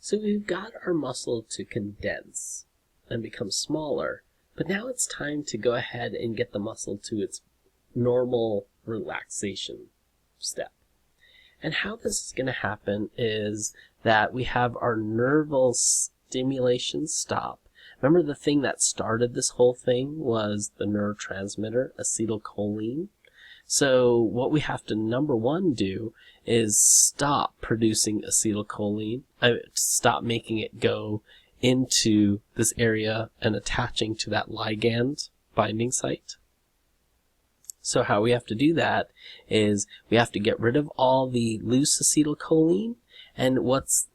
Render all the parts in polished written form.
So we've got our muscle to condense and become smaller, but now it's time to go ahead and get the muscle to its normal relaxation step. And how this is going to happen is that we have our nerval stimulation stop. Remember, the thing that started this whole thing was the neurotransmitter, acetylcholine. So what we have to, number one, do is stop producing acetylcholine, stop making it go into this area and attaching to that ligand binding site. So how we have to do that is we have to get rid of all the loose acetylcholine, and what's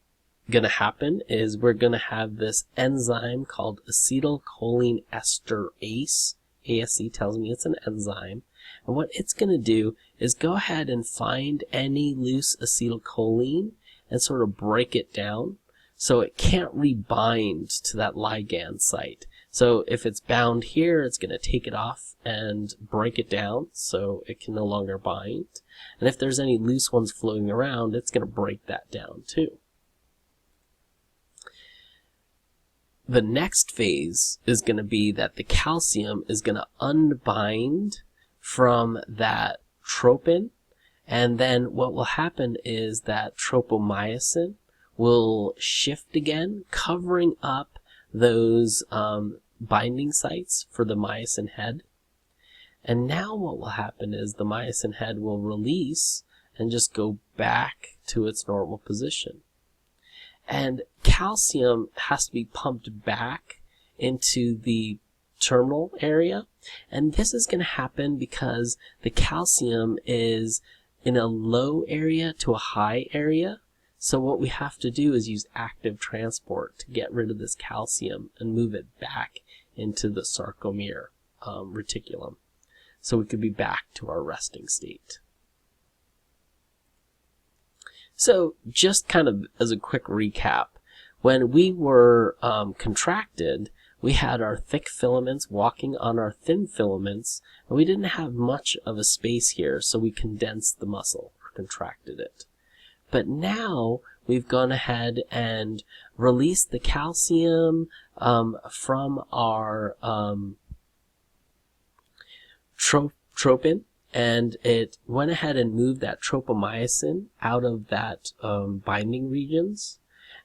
going to happen is we're going to have this enzyme called acetylcholinesterase. ASE tells me it's an enzyme. And what it's going to do is go ahead and find any loose acetylcholine and sort of break it down so it can't rebind to that ligand site. So if it's bound here, it's going to take it off and break it down so it can no longer bind. And if there's any loose ones floating around, it's going to break that down too. The next phase is going to be that the calcium is going to unbind from that tropin, and then what will happen is that tropomyosin will shift again, covering up those binding sites for the myosin head. And now what will happen is the myosin head will release and just go back to its normal position. And calcium has to be pumped back into the terminal area, and this is going to happen because the calcium is in a low area to a high area. So what we have to do is use active transport to get rid of this calcium and move it back into the sarcomere reticulum, so we could be back to our resting state. So just kind of as a quick recap, when we were contracted, we had our thick filaments walking on our thin filaments, and we didn't have much of a space here, so we condensed the muscle, or contracted it. But now we've gone ahead and released the calcium from our tropin, and it went ahead and moved that tropomyosin out of that binding regions.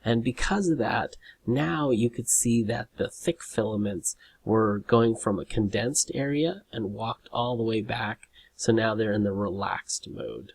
And because of that, now you could see that the thick filaments were going from a condensed area and walked all the way back. So now they're in the relaxed mode.